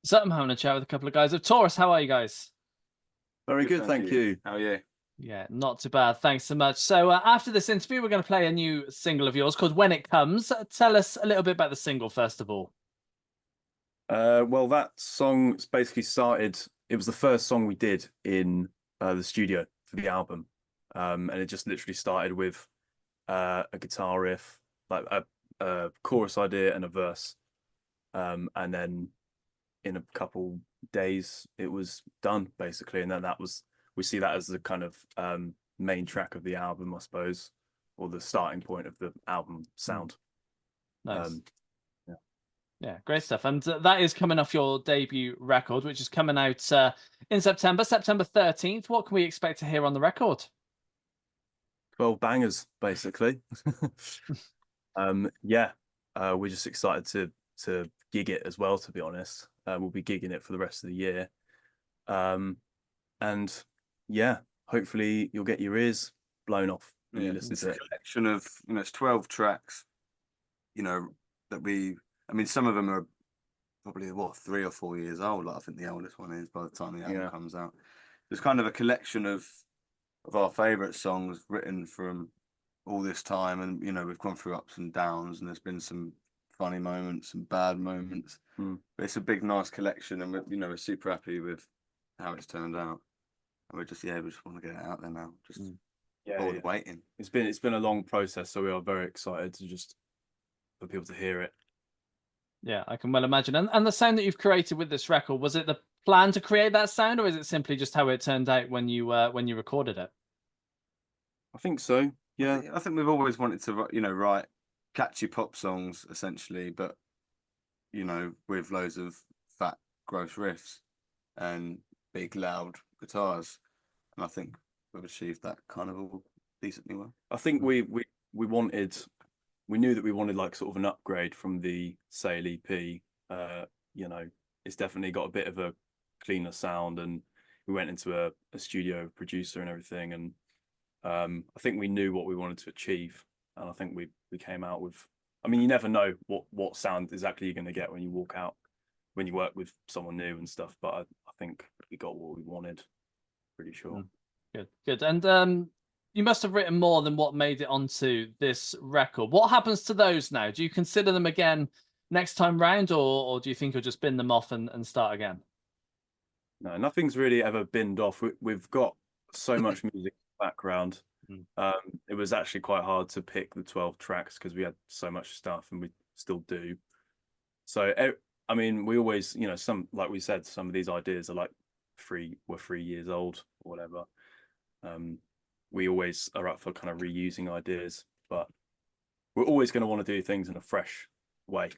So I'm having a chat with a couple of guys of Torus. How are you guys? Very good, thank you. How are you? Yeah, not too bad. Thanks so much. So after this interview, we're going to play a new single of yours called When It Comes. Tell us a little bit about the single, first of all. Well, that song basically started. It was the first song we did in the studio for the album, and it just literally started with a guitar riff, like a chorus idea and a verse, and then in a couple days it was done basically, and then that was we see that as the kind of main track of the album, I suppose, or the starting point of the album sound. Nice. Yeah. Yeah, great stuff. And that is coming off your debut record, which is coming out in September 13th. What can we expect to hear on the record? 12 bangers, basically. Yeah, we're just excited to gig it as well, to be honest. We'll be gigging it for the rest of the year. And yeah, hopefully you'll get your ears blown off when you listen to it. It's a collection of, it's 12 tracks, I mean, some of them are probably, 3 or 4 years old. Like, I think the oldest one is by the time the album comes out. It's kind of a collection of our favourite songs written from all this time. And, we've gone through ups and downs, and there's been some funny moments and bad moments. But it's a big, nice collection, and we're super happy with how it's turned out. And we just want to get it out there now. Just waiting. It's been a long process, so we are very excited for people to hear it. Yeah, I can well imagine. And the sound that you've created with this record, was it the plan to create that sound, or is it simply just how it turned out when you recorded it? I think so. Yeah, I think we've always wanted to, write catchy pop songs essentially, but with loads of fat, gross riffs and big, loud guitars. And I think we've achieved that kind of all decently well. I think we knew that we wanted like sort of an upgrade from the Sale EP. It's definitely got a bit of a cleaner sound, and we went into a studio producer and everything, and I think we knew what we wanted to achieve, and I think we came out with. I mean, you never know what sound exactly you're going to get when you walk out, when you work with someone new and stuff. But I think we got what we wanted. Pretty sure. Good. And you must have written more than what made it onto this record. What happens to those now? Do you consider them again next time round, or do you think you'll just bin them off and start again? No, nothing's really ever binned off. We've got so much music background. It was actually quite hard to pick the 12 tracks because we had so much stuff, and we still do. So I mean, we always, some, like we said, some of these ideas are like 3 years old or whatever. We always are up for kind of reusing ideas, but we're always going to want to do things in a fresh way.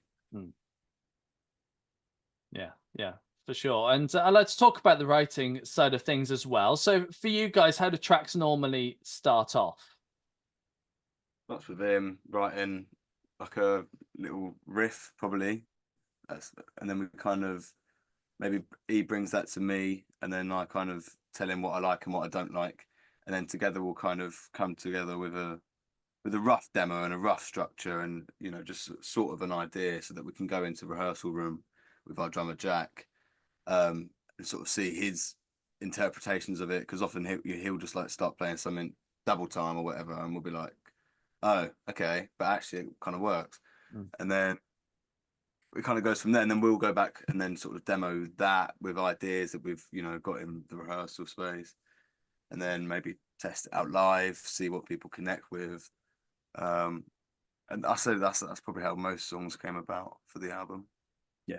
Yeah, for sure. And let's talk about the writing side of things as well. So for you guys, how do tracks normally start off? That's with him writing like a little riff, probably. And then we kind of, maybe he brings that to me, and then I kind of tell him what I like and what I don't like. And then together we'll kind of come together with a rough demo and a rough structure, and just sort of an idea, so that we can go into rehearsal room with our drummer Jack, and sort of see his interpretations of it, because often he'll just like start playing something double time or whatever, and we'll be like, oh, okay, but actually it kind of works. And then it kind of goes from there, and then we'll go back and then sort of demo that with ideas that we've got in the rehearsal space, and then maybe test it out live, see what people connect with. And I say that's probably how most songs came about for the album. Yeah.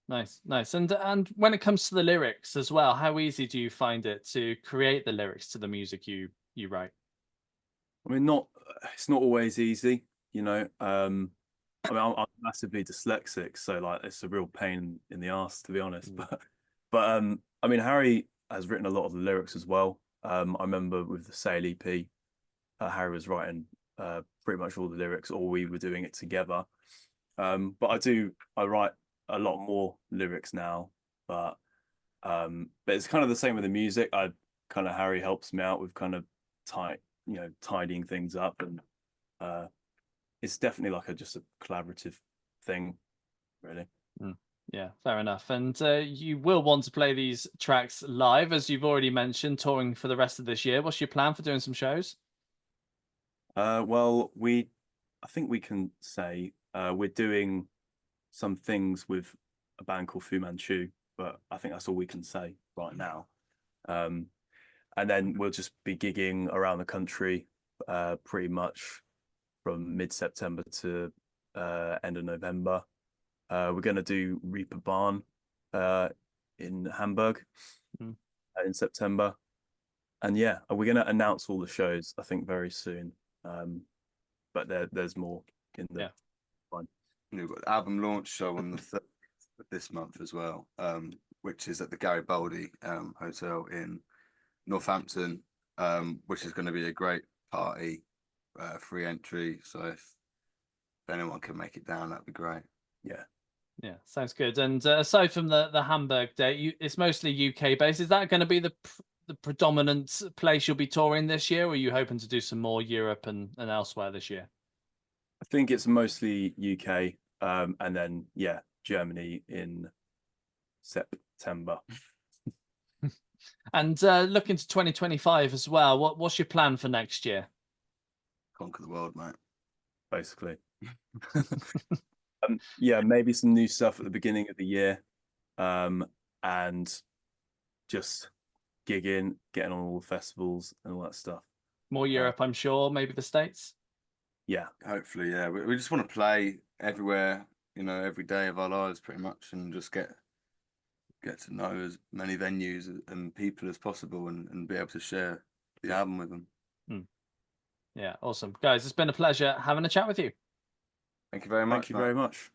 Nice. And when it comes to the lyrics as well, how easy do you find it to create the lyrics to the music you write? I mean, it's not always easy, I mean, I'm massively dyslexic, so like it's a real pain in the ass, to be honest. But I mean, Harry has written a lot of the lyrics as well. I remember with the Sale EP, Harry was writing pretty much all the lyrics, or we were doing it together. But I write a lot more lyrics now, but it's kind of the same with the music. Harry helps me out with kind of tidying things up, and it's definitely like just a collaborative thing, really. Yeah, fair enough. And you will want to play these tracks live, as you've already mentioned, touring for the rest of this year. What's your plan for doing some shows? Well, I think we can say we're doing some things with a band called Fu Manchu, but I think that's all we can say right now. And then we'll just be gigging around the country pretty much from mid-September to end of November. We're going to do Reaper Barn in Hamburg in September. And yeah, we're going to announce all the shows, I think, very soon. But there's more in the line. We've got the album launch show on the 3rd of this month as well, which is at the Garibaldi Hotel in Northampton, which is going to be a great party, free entry. So if anyone can make it down, that'd be great. Yeah, sounds good. And aside from the Hamburg date, it's mostly UK based. Is that going to be the predominant place you'll be touring this year, or are you hoping to do some more Europe and elsewhere this year? I think it's mostly UK, and then Germany in September. And looking to 2025 as well, what's your plan for next year? Conquer the world, mate. Basically. Maybe some new stuff at the beginning of the year, and just gigging, getting on all the festivals and all that stuff. More Europe, I'm sure. Maybe the States. Yeah, hopefully. Yeah, we just want to play everywhere, every day of our lives, pretty much, and just get to know as many venues and people as possible, and be able to share the album with them. Yeah, awesome, guys. It's been a pleasure having a chat with you. Thank you very much. Thank you very much.